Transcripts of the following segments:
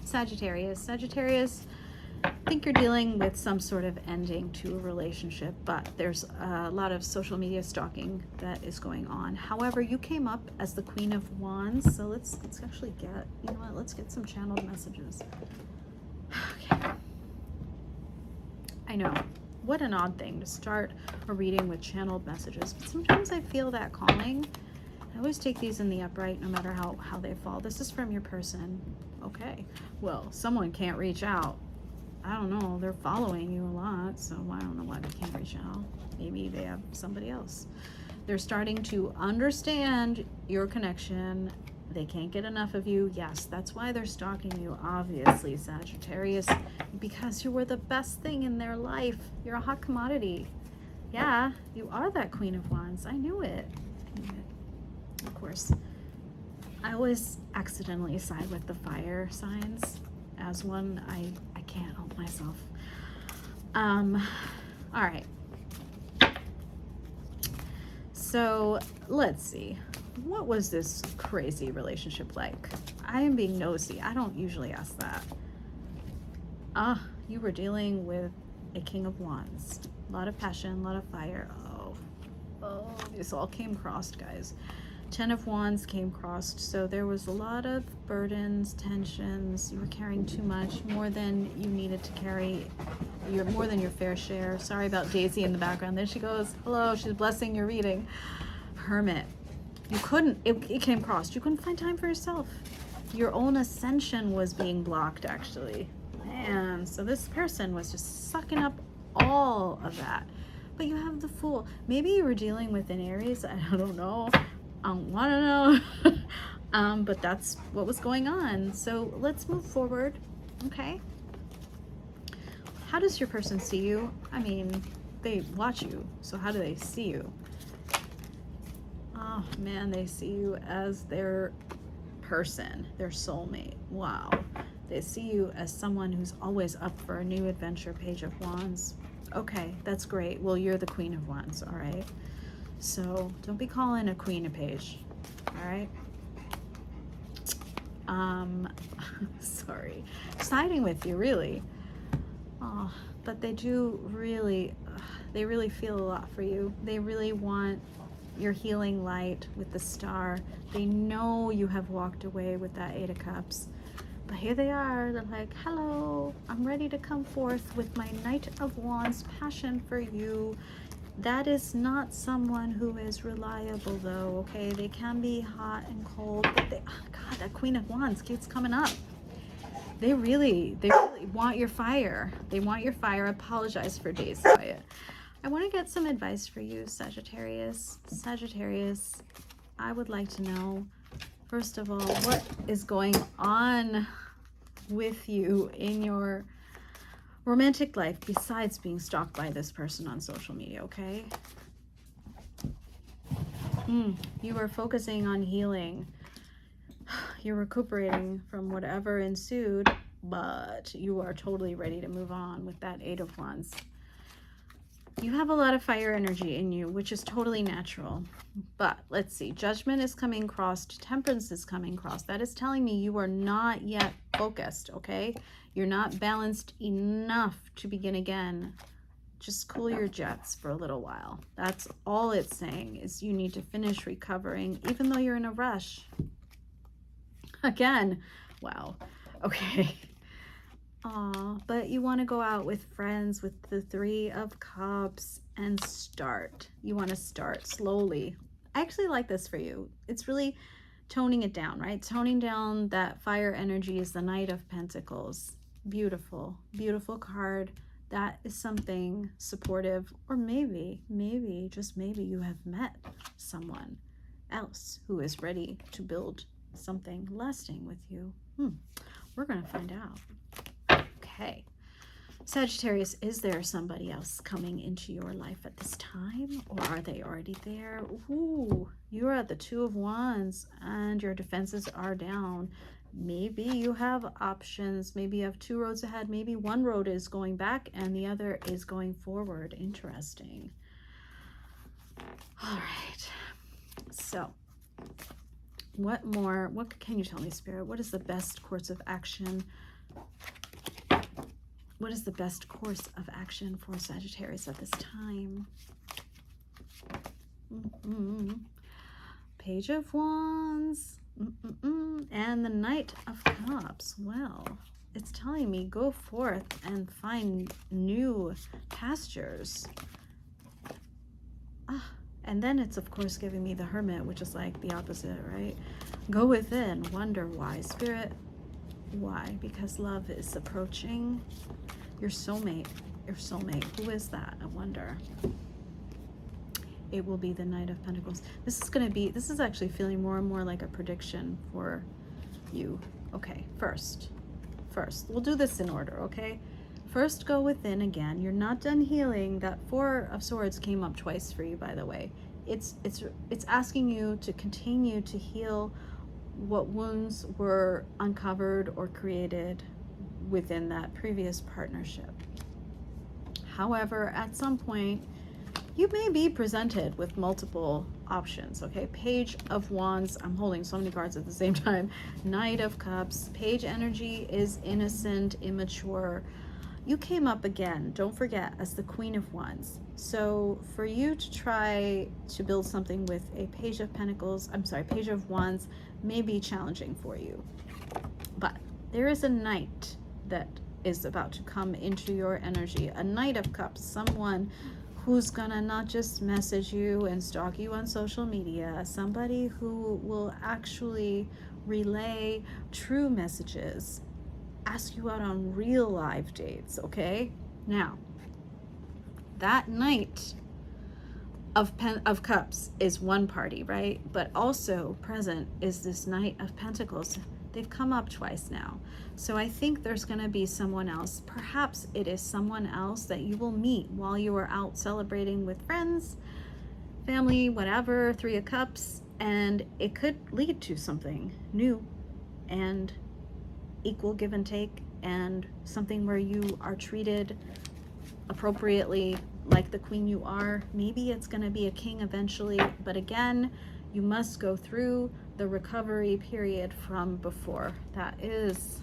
Sagittarius. Sagittarius, I think you're dealing with some sort of ending to a relationship, but there's a lot of social media stalking that is going on. However, you came up as the Queen of Wands, so let's actually get, you know what, let's get some channeled messages. Okay. I know, what an odd thing to start a reading with channeled messages, but sometimes I feel that calling. I always take these in the upright no matter how they fall. This is from your person. Okay, well, someone can't reach out. I don't know, they're following you a lot, so I don't know why they can't reach out. Maybe they have somebody else. They're starting to understand your connection. They can't get enough of you. Yes, that's why they're stalking you, obviously, Sagittarius, because you were the best thing in their life. You're a hot commodity. Yeah, you are that Queen of Wands. I knew it. I knew it. Of course, I always accidentally side with the fire signs. As one, I can't help myself. All right. So let's see. What was this crazy relationship like? I am being nosy. I don't usually ask that. You were dealing with a King of Wands. A lot of passion, a lot of fire. Oh, this all came crossed, guys. 10 of Wands came crossed, so there was a lot of burdens, tensions. You were carrying too much, more than you needed to carry. You're more than your fair share. Sorry about Daisy in the background. There she goes. Hello, she's blessing your reading. Hermit. You couldn't, it came crossed. You couldn't find time for yourself. Your own ascension was being blocked, actually. Man, so this person was just sucking up all of that. But you have the Fool. Maybe you were dealing with an Aries. I don't know. I don't want to know. But that's what was going on. So let's move forward. Okay. How does your person see you? I mean, they watch you. So how do they see you? Oh man, they see you as their person, their soulmate. Wow. They see you as someone who's always up for a new adventure. Page of Wands. Okay, that's great. Well, you're the Queen of Wands, all right? So don't be calling a queen a page, all right? Sorry. Siding with you, really. Oh, but they do really, they really feel a lot for you. They really want your healing light with the star. They know you have walked away with that 8 of Cups. But here they are. They're like, hello, I'm ready to come forth with my Knight of Wands passion for you. That is not someone who is reliable, though, okay? They can be hot and cold, but they, oh God, that Queen of Wands keeps coming up. They really want your fire. They want your fire. I apologize for days quiet. I want to get some advice for you, Sagittarius. Sagittarius, I would like to know, first of all, what is going on with you in your romantic life besides being stalked by this person on social media, okay? You are focusing on healing. You're recuperating from whatever ensued, but you are totally ready to move on with that 8 of Wands. You have a lot of fire energy in you, which is totally natural. But let's see, Judgment is coming crossed, Temperance is coming crossed. That is telling me you are not yet focused, okay? You're not balanced enough to begin again. Just cool your jets for a little while. That's all it's saying, is you need to finish recovering, even though you're in a rush. Again, wow, okay. But you want to go out with friends with the 3 of Cups and start. You want to start slowly. I actually like this for you. It's really toning it down, right? Toning down that fire energy is the Knight of Pentacles. Beautiful, beautiful card. That is something supportive, or maybe, just maybe you have met someone else who is ready to build something lasting with you. We're going to find out. Okay, Sagittarius, is there somebody else coming into your life at this time, or are they already there? Ooh, you're at the 2 of Wands and your defenses are down. Maybe you have options. Maybe you have 2 roads ahead. Maybe one road is going back and the other is going forward. Interesting. All right, so what can you tell me, Spirit? What is the best course of action What is the best course of action for Sagittarius at this time? Page of Wands. And the Knight of Cups. Well, it's telling me go forth and find new pastures. And then it's, of course, giving me the Hermit, which is like the opposite, right? Go within, wonder why. Spirit, why? Because love is approaching. Your soulmate. Your soulmate. Who is that? I wonder. It will be the Knight of Pentacles. This is actually feeling more and more like a prediction for you. Okay, first, we'll do this in order, okay? First, go within again. You're not done healing. That Four of Swords came up twice for you, by the way. It's asking you to continue to heal what wounds were uncovered or created within that previous partnership. However, at some point, you may be presented with multiple options, okay? Page of Wands. I'm holding so many cards at the same time. Knight of Cups. Page energy is innocent, immature. You came up again, don't forget, as the Queen of Wands. So for you to try to build something with a Page of Pentacles, Page of Wands may be challenging for you. But there is a Knight that is about to come into your energy. A Knight of Cups, someone who's gonna not just message you and stalk you on social media, somebody who will actually relay true messages, ask you out on real live dates, okay? Now, that Knight of Cups is one party, right? But also present is this Knight of Pentacles. They've come up twice now. So I think there's going to be someone else. Perhaps it is someone else that you will meet while you are out celebrating with friends, family, whatever, Three of Cups, and it could lead to something new and equal give and take, and something where you are treated appropriately like the queen you are. Maybe it's going to be a king eventually, but again, you must go through the recovery period from before. That is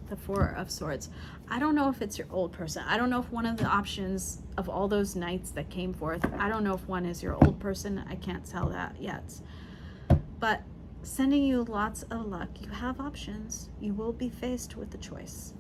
the Four of Swords. I don't know if it's your old person. I don't know if one of the options of all those knights that came forth, I don't know if one is your old person. I can't tell that yet. But sending you lots of luck. You have options. You will be faced with a choice.